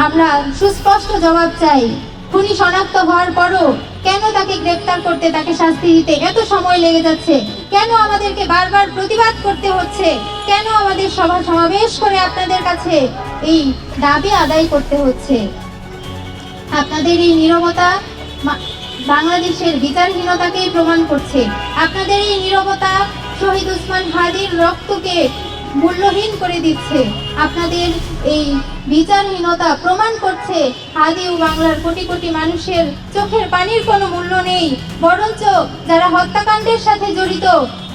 আমরা সুস্পষ্ট জবাব চাই। খুনি শনাক্ত হওয়ার পরও কেন তাকে গ্রেফতার করতে, তাকে শাস্তি দিতে এত সময় লেগে যাচ্ছে? কেন আমাদেরকে বারবার প্রতিবাদ করতে হচ্ছে? কেন আমাদের সভা সমাবেশ করে আপনাদের কাছে এই দাবি আদায় করতে হচ্ছে? আপনাদের এই নীরবতা বাংলাদেশের বিচারহীনতাকেই প্রমাণ করছে। আপনাদের এই নীরবতা শহীদ ওসমান হাদির রক্তকে মূল্যহীন করে দিচ্ছে। আপনাদের এই বিচারহীনতা প্রমাণ করছে হাদি ও বাংলার কোটি কোটি মানুষের চোখের পানির কোনো মূল্য নেই, বরঞ্চ যারা হত্যাকাণ্ডের সাথে জড়িত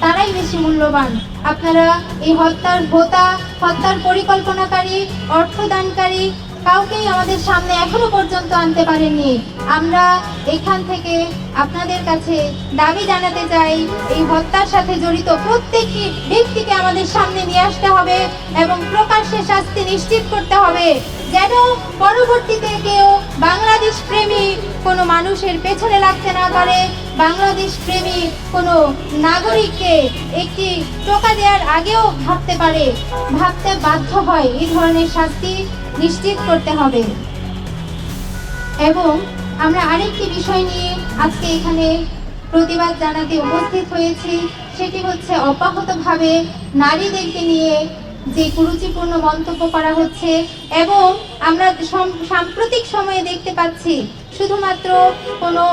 তারাই বেশি মূল্যবান। আপনারা এই হত্যার হোতা, হত্যার পরিকল্পনাকারী, অর্থদানকারী কাউকেই আমাদের সামনে এখনো পর্যন্ত আনতে পারেননি। আমরা এখান থেকে আপনাদের কাছে দাবি জানাতে চাই, এই হত্যার সাথে জড়িত প্রত্যেকটি ব্যক্তিকে আমাদের সামনে নিয়ে আসতে হবে এবং প্রকাশ্যে শাস্তি নিশ্চিত করতে হবে, যেন পরবর্তীতে কেউ বাংলাদেশ প্রেমী কোনো মানুষের পেছনে লাগতে না পারে, বাংলাদেশ প্রেমী কোনো নাগরিককে একটি টোকা দেওয়ার আগেও ভাবতে বাধ্য হয়। এই ধরনের শাস্তি নিশ্চিত করতে হবে। এবং আমরা আরেকটি বিষয় নিয়ে আজকে এখানে প্রতিবাদ জানাতে উপস্থিত হয়েছি, সেটি হচ্ছে অব্যাহতভাবে নারীদেরকে নিয়ে যে কুরুচিপূর্ণ মন্তব্য করা হচ্ছে। এবং আমরা সাম্প্রতিক সময়ে দেখতে পাচ্ছি শুধুমাত্র কোনো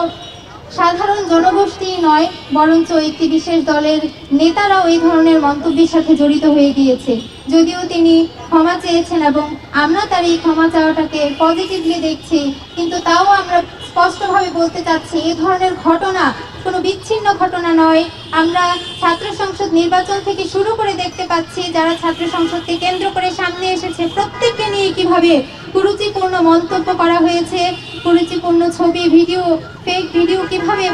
সাধারণ জনগোষ্ঠী নয়, বরঞ্চ একটি বিশেষ দলের নেতারাও এই ধরনের মন্তব্যের সাথে জড়িত হয়ে গিয়েছে। যদিও তিনি ক্ষমা চেয়েছেন এবং আমরা তার এই ক্ষমা চাওয়াটাকে পজিটিভলি দেখছি, কিন্তু তাও আমরা স্পষ্টভাবে বলতে চাচ্ছি এই ধরনের ঘটনা কোনো বিচ্ছিন্ন ঘটনা নয়। আমরা ছাত্র সংসদ নির্বাচন থেকে শুরু করে দেখতে পাচ্ছি যারা ছাত্র সংসদকে কেন্দ্র করে সামনে এসেছে প্রত্যেককে নিয়ে কিভাবে কুরুচিপূর্ণ মন্তব্য করা হয়েছে, কুরুচিপূর্ণ ছবি, ভিডিও, ফেক ভিডিও কিভাবে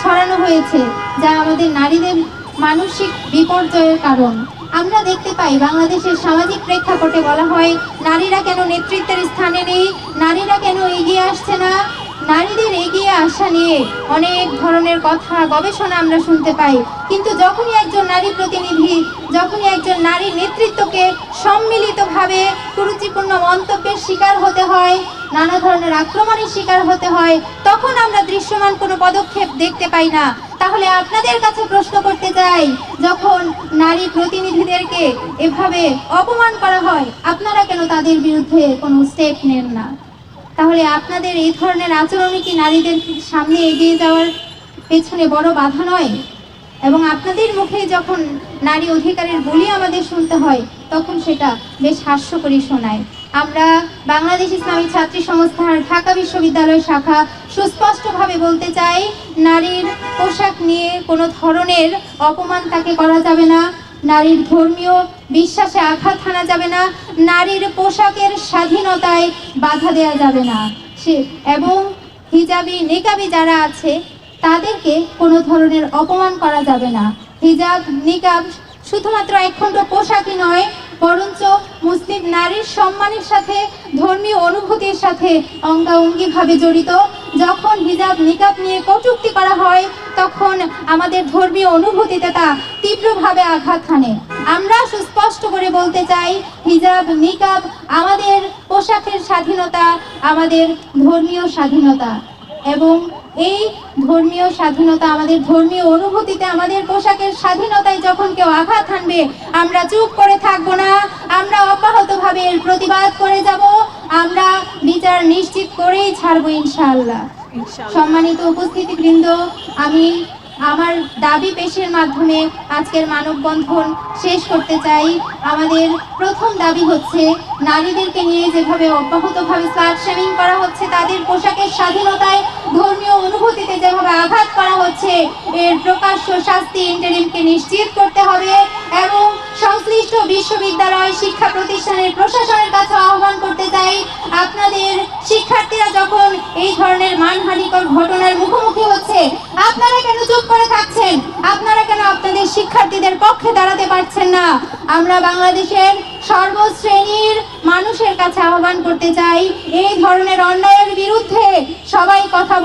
ছড়ানো হয়েছে, যা আমাদের নারীদের মানসিক বিপর্যয়ের কারণ। আমরা দেখতে পাই বাংলাদেশের সামাজিক প্রেক্ষাপটে বলা হয় নারীরা কেন নেতৃত্বের স্থানে নেই, নারীরা কেন এগিয়ে আসছে না। নারীদের এগিয়ে আসা নিয়ে অনেক ধরনের কথা, গবেষণা আমরা শুনতে পাই, কিন্তু যখনই একজন নারী প্রতিনিধি, যখনই একজন নারী নেতৃত্বকে সম্মিলিতভাবে কুরুচিপূর্ণ মন্তব্যের শিকার হতে হয়, নানা ধরনের আক্রমণের শিকার হতে হয়, তখন আমরা দৃশ্যমান কোনো পদক্ষেপ দেখতে পাই না। তাহলে আপনাদের কাছে প্রশ্ন করতে চাই, যখন নারী প্রতিনিধিদেরকে এভাবে অপমান করা হয়, আপনারা কেন তাদের বিরুদ্ধে কোনো স্টেপ নেন না? তাহলে আপনাদের এই ধরনের আচরণ কি নারীদের সামনে এগিয়ে যাওয়ার পেছনে বড় বাধা নয়? এবং আপনাদের মুখে যখন নারী অধিকারের বলি আমাদের শুনতে হয়, তখন সেটা বেশ হাস্যকরী শোনায়। আমরা বাংলাদেশ ইসলামী ছাত্রী সংস্থার ঢাকা বিশ্ববিদ্যালয় শাখা সুস্পষ্টভাবে বলতে চাই, নারীর পোশাক নিয়ে কোনো ধরনের অপমান তাকে করা যাবে না, নারীর ধর্মীয় বিশ্বাসে আঘাত হানা যাবে না, নারীর পোশাকের স্বাধীনতায় বাধা দেওয়া যাবে না, এবং হিজাবি নিকাবি যারা আছে তাদেরকে কোনো ধরনের অপমান করা যাবে না। হিজাব নিকাব শুধুমাত্র একখণ্ড পোশাকই নয়, বরঞ্চ মুসলিম নারীর সম্মানের সাথে, ধর্মীয় অনুভূতির সাথে অঙ্গাঙ্গিভাবে জড়িত। যখন হিজাব নিকাব নিয়ে কটূক্তি করা হয়, তখন আমাদের ধর্মীয় অনুভূতিতে তা তীব্রভাবে আঘাত হানে। আমরা সুস্পষ্ট করে বলতে চাই, হিজাব নিকাব আমাদের পোশাকের স্বাধীনতা, আমাদের ধর্মীয় স্বাধীনতা, এবং এই ধর্মীয় স্বাধীনতা, আমাদের ধর্মীয় অনুভূতিতে, আমাদের পোশাকের স্বাধীনতায় যখন কেউ আঘাত হানবে, আমরা চুপ করে থাকবো না, আমরা অব্যাহতভাবে এর প্রতিবাদ করে যাব, আমরা বিচার নিশ্চিত করেই ছাড়বো ইনশাআল্লাহ। সম্মানিত উপস্থিতিবৃন্দ, আমি আমার দাবি পেশের মাধ্যমে আজকের মানববন্ধন শেষ করতে চাই। আমাদের প্রথম দাবি হচ্ছে, নারীদেরকে নিয়ে যেভাবে অব্যাহতভাবে স্লাট শেমিং করা হচ্ছে, তাদের পোশাকের স্বাধীনতায়, ধর্মীয় অনুভূতিতে যেভাবে আঘাত করা হচ্ছে, এর প্রকাশ্য শাস্তি ইন্টারিমকে নিশ্চিত করতে হবে এবং সংশ্লিষ্ট বিশ্ববিদ্যালয়, শিক্ষা প্রতিষ্ঠানের প্রশাসনের কাছে আহ্বান করতে চাই, আপনাদের শিক্ষার্থীরা যখন এই ধরনের মানহানিকর ঘটনার মুখোমুখি হচ্ছে, আপনারা কেন চুপ করে থাকছেন? আপনারা কেন আপনাদের শিক্ষার্থীদের পক্ষে দাঁড়াতে পারছেন না? আমরা বাংলাদেশের সর্বশ্রেণীর মানুষের কাছে আহ্বান করতে চাই, এই ধরনের অন্যায়ের বিরুদ্ধে সবাই কথা বলুন।